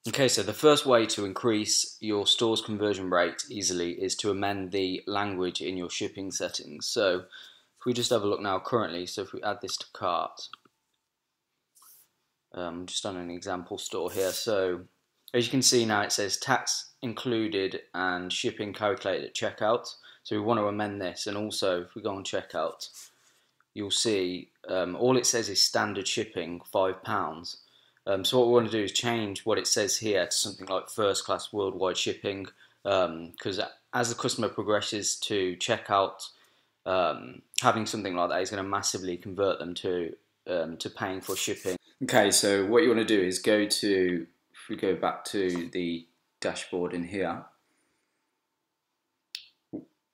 Okay, so the first way to increase your store's conversion rate easily is to amend the language in your shipping settings. So if we just have a look now currently, so if we add this to cart, just on an example store here, so as you can see now it says tax included and shipping calculated at checkout. So we want to amend this, and also if we go on checkout, you'll see all it says is standard shipping, £5. So what we want to do is change what it says here to something like first class worldwide shipping, because as the customer progresses to checkout, having something like that is going to massively convert them to paying for shipping. Okay, so what you want to do is go to, if we go back to the dashboard in here,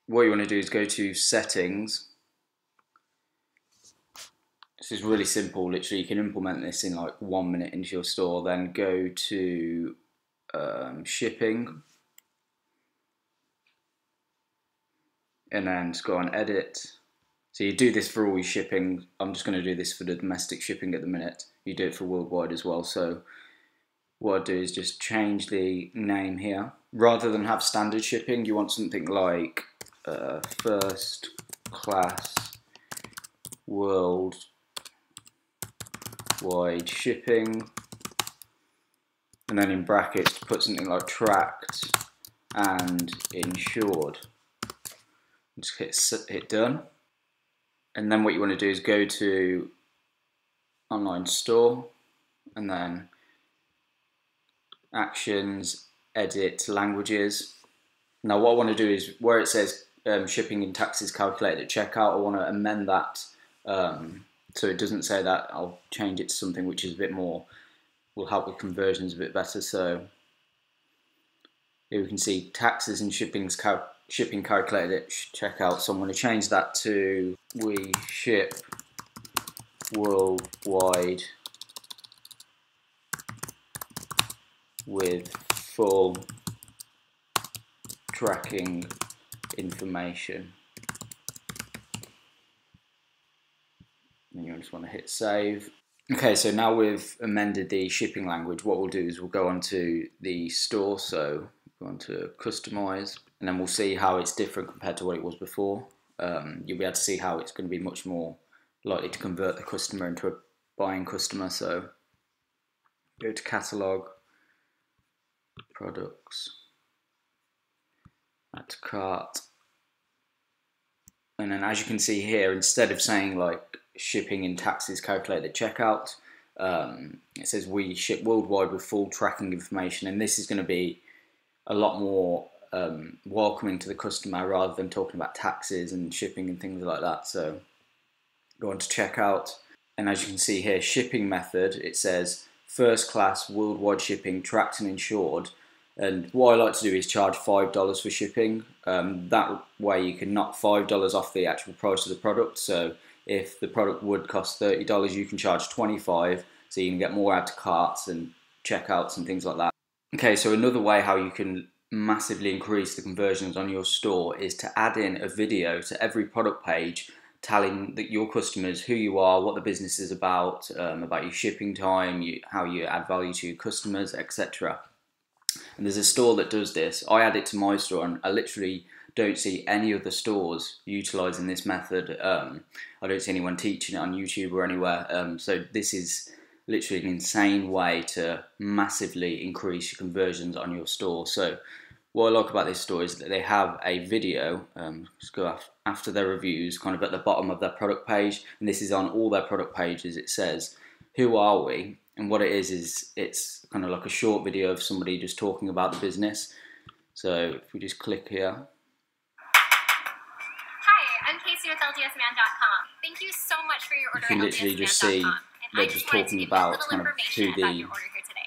what you want to do is go to settings. This is really simple, literally you can implement this in like 1 minute into your store. Then go to shipping, and then just go on edit. So you do this for all your shipping. I'm just going to do this for the domestic shipping at the minute. You do it for worldwide as well. So what I do is just change the name here. Rather than have standard shipping, you want something like first class worldwide shipping, and then in brackets put something like tracked and insured. Just hit done, and then what you want to do is go to online store, and then actions, edit languages. Now what I want to do is where it says shipping and taxes calculated at checkout, I want to amend that so it doesn't say that. I'll change it to something which is a bit more, will help with conversions a bit better. So here we can see taxes and shipping calculated at checkout. So I'm going to change that to we ship worldwide with full tracking information. And you just want to hit save. Okay, so now we've amended the shipping language, what we'll do is we'll go onto the store, so go onto customize, and then we'll see how it's different compared to what it was before. You'll be able to see how it's going to be much more likely to convert the customer into a buying customer. So go to catalog, products, add to cart, and then as you can see here, instead of saying like shipping and taxes calculated at checkout, it says we ship worldwide with full tracking information, and this is going to be a lot more welcoming to the customer rather than talking about taxes and shipping and things like that. So go on to checkout, and as you can see here, shipping method, it says first class worldwide shipping, tracked and insured. And what I like to do is charge $5 for shipping. That way you can knock $5 off the actual price of the product. So if the product would cost $30, you can charge $25, so you can get more add to carts and checkouts and things like that. Okay, so another way how you can massively increase the conversions on your store is to add in a video to every product page telling your customers who you are, what the business is about your shipping time, how you add value to your customers, etc. And there's a store that does this. I add it to my store, and I literally don't see any other stores utilising this method. I don't see anyone teaching it on YouTube or anywhere. So this is literally an insane way to massively increase your conversions on your store. So what I like about this store is that they have a video, just go after their reviews, kind of at the bottom of their product page, and this is on all their product pages. It says, who are we? And what it is it's kind of like a short video of somebody just talking about the business. So if we just click here. Hi, I'm Casey with LDSman.com. Thank you so much for your order. You can literally just see they're just talking about kind of who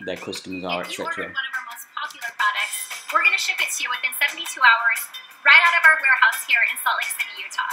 their customers are, etc. If you ordered one of our most popular products, we're going to ship it to you within 72 hours right out of our warehouse here in Salt Lake City, Utah.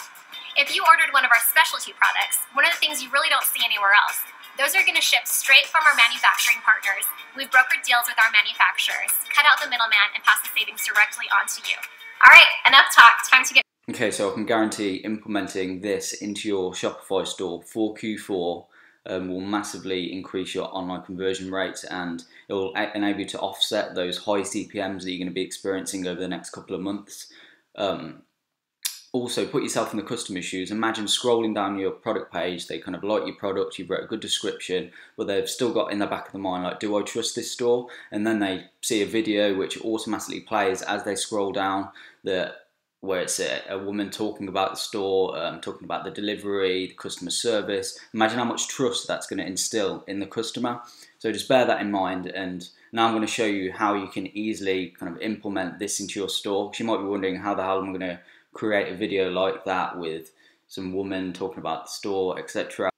If you ordered one of our specialty products, one of the things you really don't see anywhere else, those are going to ship straight from our manufacturing partners. We've brokered deals with our manufacturers, cut out the middleman, and pass the savings directly on to you. All right, enough talk. Time to get... Okay, so I can guarantee implementing this into your Shopify store for Q4 will massively increase your online conversion rates, and it will enable you to offset those high CPMs that you're going to be experiencing over the next couple of months. Also, put yourself in the customer's shoes. Imagine scrolling down your product page, they kind of like your product, you've wrote a good description, but they've still got in the back of their mind, like, do I trust this store? And then they see a video which automatically plays as they scroll down, where it's a woman talking about the store, talking about the delivery, the customer service. Imagine how much trust that's going to instill in the customer. So just bear that in mind. And now I'm going to show you how you can easily kind of implement this into your store. Because you might be wondering, how the hell am I going to create a video like that with some woman talking about the store, etc.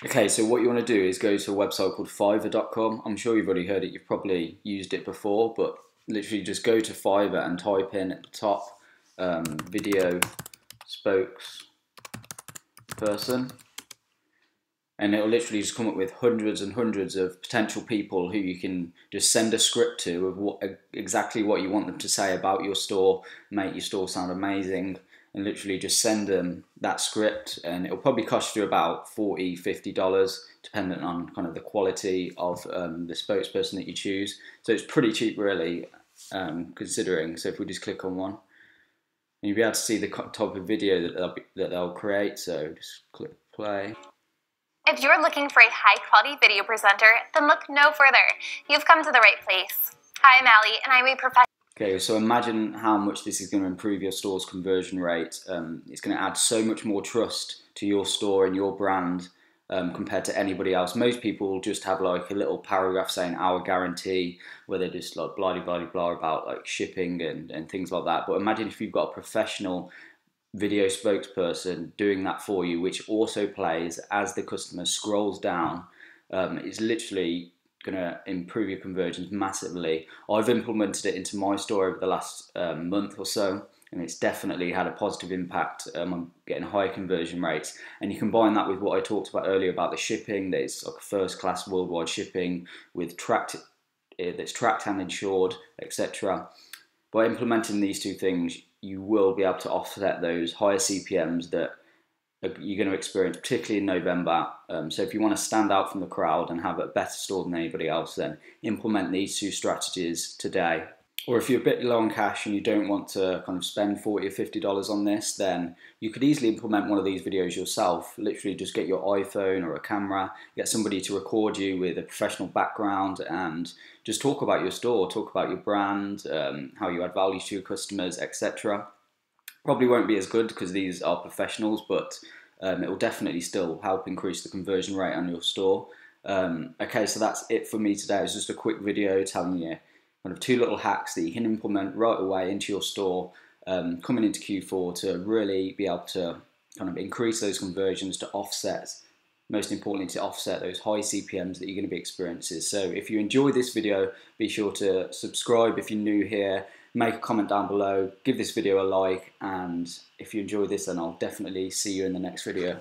Okay, so what you want to do is go to a website called Fiverr.com. I'm sure you've already heard it, you've probably used it before, but literally just go to Fiverr and type in at the top video spokesperson, and it'll literally just come up with hundreds and hundreds of potential people who you can just send a script to of exactly what you want them to say about your store, make your store sound amazing, and literally just send them that script, and it'll probably cost you about $40, $50 depending on kind of the quality of the spokesperson that you choose. So it's pretty cheap really, considering. So if we just click on one, and you'll be able to see the type of video that they'll create. So just click play. If you're looking for a high-quality video presenter, then look no further. You've come to the right place. Hi, I'm Allie, and I'm a professional. Okay, so imagine how much this is going to improve your store's conversion rate. It's going to add so much more trust to your store and your brand compared to anybody else. Most people just have like a little paragraph saying our guarantee, where they're just like blah blah blah about like shipping and things like that. But imagine if you've got a professional video spokesperson doing that for you, which also plays as the customer scrolls down. It's literally going to improve your conversions massively. I've implemented it into my store over the last month or so, and it's definitely had a positive impact on getting high conversion rates. And you combine that with what I talked about earlier about the shipping, that it's like first-class worldwide shipping with that's tracked and insured, etc. By implementing these two things, you will be able to offset those higher CPMs that you're going to experience, particularly in November. So if you want to stand out from the crowd and have a better store than anybody else, then implement these two strategies today. Or if you're a bit low on cash and you don't want to kind of spend $40 or $50 on this, then you could easily implement one of these videos yourself. Literally just get your iPhone or a camera, get somebody to record you with a professional background, and just talk about your store, talk about your brand, how you add value to your customers, etc. Probably won't be as good because these are professionals, but it will definitely still help increase the conversion rate on your store. Okay, so that's it for me today. It's just a quick video telling you kind of two little hacks that you can implement right away into your store coming into Q4 to really be able to kind of increase those conversions, to offset, most importantly, to offset those high CPMs that you're going to be experiencing. So if you enjoyed this video, be sure to subscribe if you're new here, make a comment down below, give this video a like, and if you enjoy this, then I'll definitely see you in the next video.